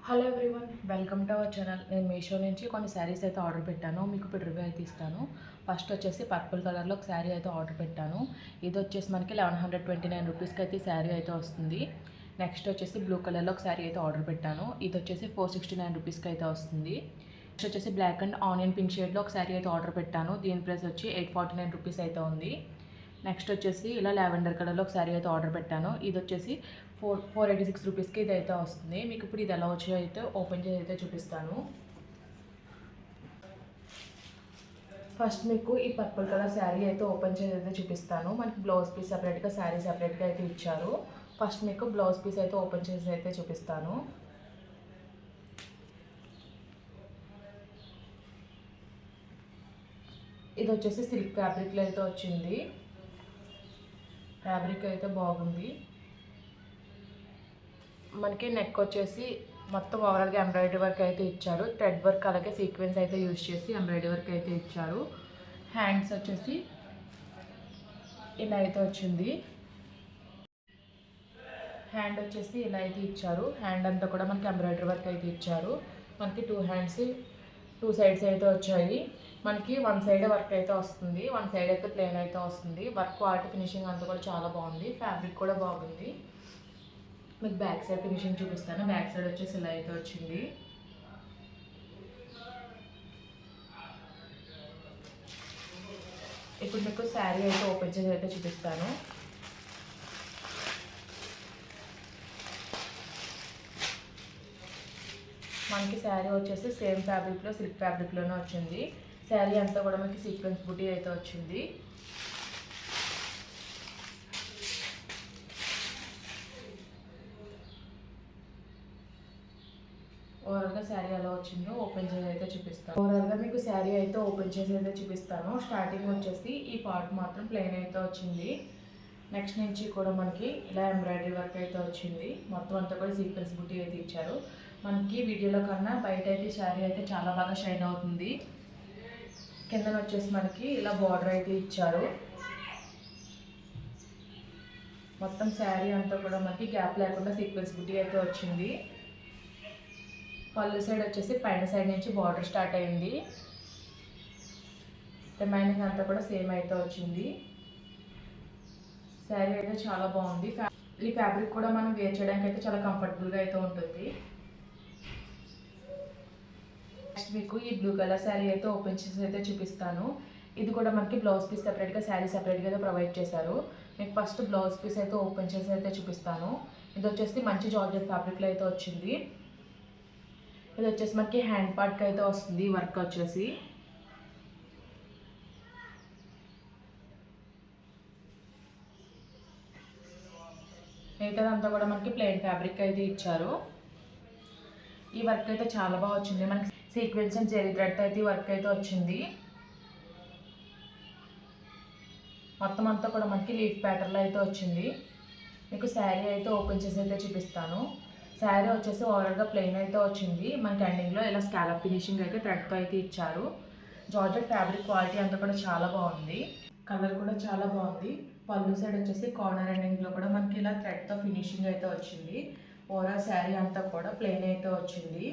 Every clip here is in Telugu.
Hello everyone, welcome to our channel. నేను మీషో నుంచి కొన్ని శారీస్ అయితే ఆర్డర్ పెట్టాను. మీకు ఇప్పుడు రివ్యూ అయితే ఇస్తాను. ఫస్ట్ వచ్చేసి పర్పుల్ కలర్లో ఒక శారీ అయితే ఆర్డర్ పెట్టాను. ఇది వచ్చేసి మనకి 1129 రూపీస్కి అయితే శారీ అయితే వస్తుంది. నెక్స్ట్ వచ్చేసి బ్లూ కలర్లో ఒక శారీ అయితే ఆర్డర్ పెట్టాను. ఇది వచ్చేసి 469 రూపీస్కి అయితే వస్తుంది. నెక్స్ట్ వచ్చేసి బ్లాక్ అండ్ ఆనియన్ పింక్ షేడ్లో ఒక శారీ అయితే ఆర్డర్ పెట్టాను. దీని ప్రైస్ వచ్చి 849 రూపీస్ అయితే ఉంది. నెక్స్ట్ వచ్చేసి ఇలా లావెండర్ కలర్లో ఒక శారీ అయితే ఆర్డర్ పెట్టాను. ఇది వచ్చేసి 486 రూపీస్కి ఇది అయితే వస్తుంది. మీకు ఇప్పుడు ఇది ఎలా వచ్చి అయితే ఓపెన్ చేసి అయితే చూపిస్తాను. ఫస్ట్ మీకు ఈ పర్పుల్ కలర్ శారీ అయితే ఓపెన్ చేసి అయితే చూపిస్తాను. మనకి బ్లౌజ్ పీస్ సపరేట్గా శారీ సపరేట్గా అయితే ఇచ్చారు. ఫస్ట్ మీకు బ్లౌజ్ పీస్ అయితే ఓపెన్ చేసి అయితే చూపిస్తాను. ఇది వచ్చేసి సిల్క్ ఫ్యాబ్రిక్లో అయితే వచ్చింది. ఫ్యాబ్రిక్ అయితే బాగుంది. మనకి నెక్ వచ్చేసి మొత్తం ఓవరాల్గా ఎంబ్రాయిడరీ వర్క్ అయితే ఇచ్చారు. థ్రెడ్ వర్క్ అలాగే సీక్వెన్స్ అయితే యూజ్ చేసి ఎంబ్రాయిడరీ వర్క్ అయితే ఇచ్చారు. హ్యాండ్స్ వచ్చేసి ఇలా అయితే వచ్చింది. హ్యాండ్ వచ్చేసి ఇలా అయితే ఇచ్చారు. హ్యాండ్ అంతా కూడా మనకి ఎంబ్రాయిడరీ వర్క్ అయితే ఇచ్చారు. మనకి టూ సైడ్స్ అయితే వచ్చాయి. మనకి వన్ సైడ్ వర్క్ అయితే వస్తుంది, వన్ సైడ్ అయితే ప్లెయిన్ అయితే వస్తుంది. వర్క్ క్వాలిటీ ఫినిషింగ్ అంతా కూడా చాలా బాగుంది. ఫ్యాబ్రిక్ కూడా బాగుంది. మీకు బ్యాక్ సైడ్ ఫినిషింగ్ చూపిస్తాను. బ్యాక్ సైడ్ వచ్చేసి ఇలా అయితే వచ్చింది. ఇప్పుడు మీకు శారీ అయితే ఓపెన్ చేసి అయితే చూపిస్తాను. మనకి శారీ వచ్చేసి సేమ్ ఫ్యాబ్రిక్లో సిల్క్ ఫ్యాబ్రిక్లోనే వచ్చింది. శారీ అంతా కూడా మనకి సీక్వెన్స్ బుటీ అయితే వచ్చింది. ఓవరాల్గా శారీ ఎలా వచ్చిందో ఓపెన్ చేసి అయితే చూపిస్తాను. ఓవరాల్గా మీకు శారీ అయితే ఓపెన్ చేసి అయితే చూపిస్తాను. స్టార్టింగ్ వచ్చేసి ఈ పార్ట్ మాత్రం ప్లెయిన్ అయితే వచ్చింది. నెక్స్ట్ నుంచి కూడా మనకి ఇలా ఎంబ్రాయిడరీ వర్క్ అయితే వచ్చింది. మొత్తం అంతా కూడా సీక్వెన్స్ బుటీ అయితే ఇచ్చారు. మనకి వీడియోలో కన్నా బయట అయితే శారీ అయితే చాలా బాగా షైన్ అవుతుంది. కింద వచ్చేసి మనకి ఇలా బార్డర్ అయితే ఇచ్చారు. మొత్తం శారీ అంతా కూడా మనకి గ్యాప్ లేకుండా సీక్వెన్స్ బుటీ అయితే వచ్చింది. పళ్ళు సైడ్ వచ్చేసి పైన సైడ్ నుంచి బార్డర్ స్టార్ట్ అయింది. రిమైనింగ్ అంతా కూడా సేమ్ అయితే వచ్చింది. శారీ అయితే చాలా బాగుంది. ఈ ఫ్యాబ్రిక్ కూడా మనం వేర్ చేయడానికి అయితే చాలా కంఫర్టబుల్గా అయితే ఉంటుంది. నెక్స్ట్ మీకు ఈ బ్లూ కలర్ శారీ అయితే ఓపెన్ చేసి అయితే చూపిస్తాను. ఇది కూడా మనకి బ్లౌజ్ పీస్ సెపరేట్గా శారీ సెపరేట్గా అయితే ప్రొవైడ్ చేశారు. మీకు ఫస్ట్ బ్లౌజ్ పీస్ అయితే ఓపెన్ చేసి అయితే చూపిస్తాను. ఇది వచ్చేసి మంచి జార్జెట్ ఫ్యాబ్రిక్లో అయితే వచ్చింది. ఇది వచ్చేసి మనకి హ్యాండ్ పార్ట్కి అయితే వస్తుంది. వర్క్ వచ్చేసి మిగతాదంతా కూడా మనకి ప్లెయిన్ ఫ్యాబ్రిక్ అయితే ఇచ్చారు. ఈ వర్క్ అయితే చాలా బాగా వచ్చింది. మనకి సీక్వెన్స్ అండ్ జెరీ థ్రెడ్ అయితే వర్క్ అయితే వచ్చింది. మొత్తం అంతా కూడా మనకి లీఫ్ ప్యాటర్న్లో అయితే వచ్చింది. మీకు శారీ అయితే ఓపెన్ చేసి అయితే చూపిస్తాను. శారీ వచ్చేసి ఓవరాల్గా ప్లెయిన్ అయితే వచ్చింది. మనకి ఎండింగ్లో ఇలా స్కాలప్ ఫినిషింగ్ అయితే థ్రెడ్తో అయితే ఇచ్చారు. జార్జెట్ ఫ్యాబ్రిక్ క్వాలిటీ అంతా కూడా చాలా బాగుంది. కలర్ కూడా చాలా బాగుంది. పళ్ళు సైడ్ వచ్చేసి కార్నర్ ఎండింగ్లో కూడా మనకి ఇలా థ్రెడ్తో ఫినిషింగ్ అయితే వచ్చింది. ఓవరాల్ శారీ అంతా కూడా ప్లెయిన్ అయితే వచ్చింది.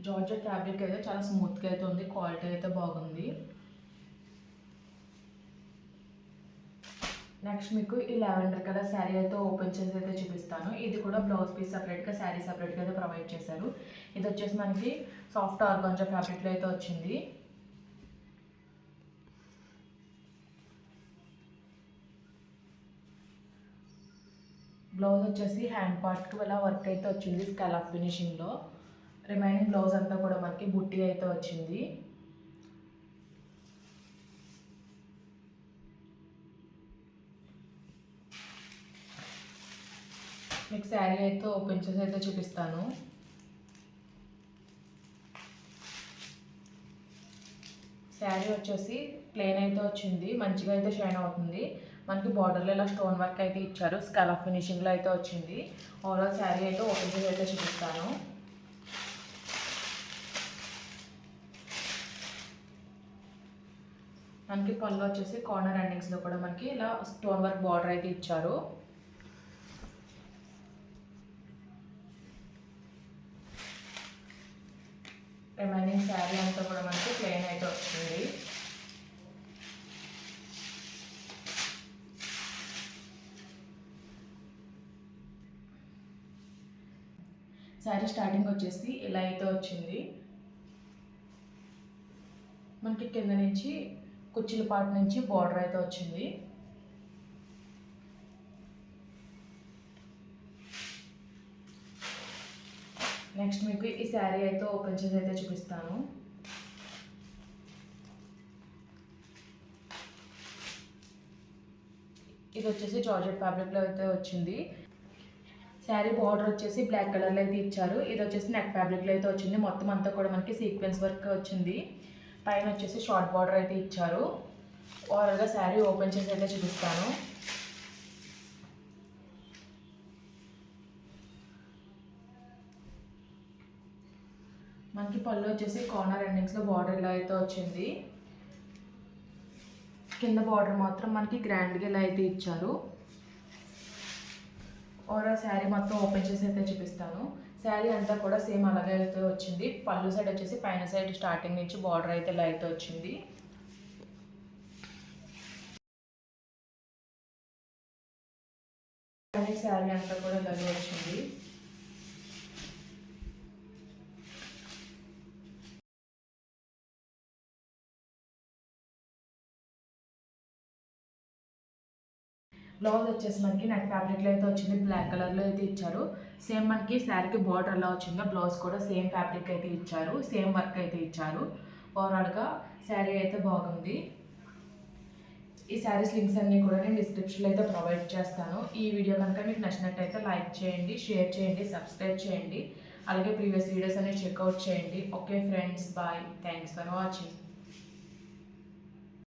జార్జెట్ ఫ్యాబ్రిక్ అయితే చాలా స్మూత్గా అయితే ఉంది. క్వాలిటీ అయితే బాగుంది. నెక్స్ట్ మీకు ఈ లావెండర్ కలర్ శారీ అయితే ఓపెన్ చేసి అయితే చూపిస్తాను. ఇది కూడా బ్లౌజ్ పీస్ సపరేట్గా శారీ సపరేట్గా అయితే ప్రొవైడ్ చేశారు. ఇది వచ్చేసి మనకి సాఫ్ట్ ఆర్గాంజా ఫ్యాబ్రిక్లో అయితే వచ్చింది. బ్లౌజ్ వచ్చేసి హ్యాండ్ పార్ట్కి ఇలా వర్క్ అయితే వచ్చింది స్కాలప్ ఫినిషింగ్లో. రిమైనింగ్ బ్లౌజ్ అంతా కూడా మనకి బుట్టి అయితే వచ్చింది. మీకు శారీ అయితే ఓపెన్ చేసి అయితే చూపిస్తాను. శారీ వచ్చేసి ప్లెయిన్ అయితే వచ్చింది. మంచిగా అయితే షైన్ అవుతుంది. మనకి బార్డర్లో ఇలా స్టోన్ వర్క్ అయితే ఇచ్చారు. స్కాలప్ ఫినిషింగ్లో అయితే వచ్చింది. ఓవరాల్ శారీ అయితే ఓపెన్ చేసి అయితే చూపిస్తాను. మనకి పళ్ళు వచ్చేసి కార్నర్ ఎండింగ్స్లో కూడా మనకి ఇలా స్టోన్ వర్క్ బార్డర్ అయితే ఇచ్చారు. రిమైనింగ్ శారీ అంతా కూడా మనకి ప్లెయిన్ అయితే వస్తుంది. శారీ స్టార్టింగ్ వచ్చేసి ఇలా అయితే వచ్చింది. మనకి కింద నుంచి కుచ్చిల పాటు నుంచి బార్డర్ అయితే వచ్చింది. నెక్స్ట్ మీకు ఈ శారీ అయితే ఓపెన్ చేసి అయితే చూపిస్తాను. ఇది వచ్చేసి జార్జెట్ ఫ్యాబ్రిక్లో అయితే వచ్చింది. శారీ బార్డర్ వచ్చేసి బ్లాక్ కలర్లో అయితే ఇచ్చారు. ఇది వచ్చేసి నెట్ ఫ్యాబ్రిక్లో అయితే వచ్చింది. మొత్తం అంతా కూడా మనకి సీక్వెన్స్ వర్క్ వచ్చింది. పైన వచ్చేసి షార్ట్ బార్డర్ అయితే ఇచ్చారు. ఓవరాల్గా శారీ ఓపెన్ చేసి అయితే చూపిస్తాను. మనకి పళ్ళు వచ్చేసి కార్నర్ ఎండింగ్స్లో బార్డర్ ఇలా అయితే వచ్చింది. కింద బార్డర్ మాత్రం మనకి గ్రాండ్గా ఇలా అయితే ఇచ్చారు. ఓవరాల్ శారీ మొత్తం ఓపెన్ చేసి అయితే చూపిస్తాను. శారీ అంతా కూడా సేమ్ అలాగే అయితే వచ్చింది. పళ్ళు సైడ్ వచ్చేసి పైన సైడ్ స్టార్టింగ్ నుంచి బార్డర్ అయితే ఇలా అయితే వచ్చింది. శారీ అంతా కూడా ఇలాగే వచ్చింది. బ్లౌజ్ వచ్చేసి మనకి నెట్ ఫ్యాబ్రిక్లో అయితే వచ్చింది. బ్లాక్ కలర్లో అయితే ఇచ్చారు. సేమ్ మనకి శారీకి బార్డర్ ఎలా వచ్చిందో బ్లౌజ్ కూడా సేమ్ ఫ్యాబ్రిక్ అయితే ఇచ్చారు. సేమ్ వర్క్ అయితే ఇచ్చారు. ఓవరాల్గా శారీ అయితే బాగుంది. ఈ శారీస్ లింక్స్ అన్నీ కూడా నేను డిస్క్రిప్షన్లో అయితే ప్రొవైడ్ చేస్తాను. ఈ వీడియో కనుక మీకు నచ్చినట్టయితే లైక్ చేయండి, షేర్ చేయండి, సబ్స్క్రైబ్ చేయండి. అలాగే ప్రీవియస్ వీడియోస్ అనేవి చెక్అవుట్ చేయండి. Okay friends, bye. Thanks for watching.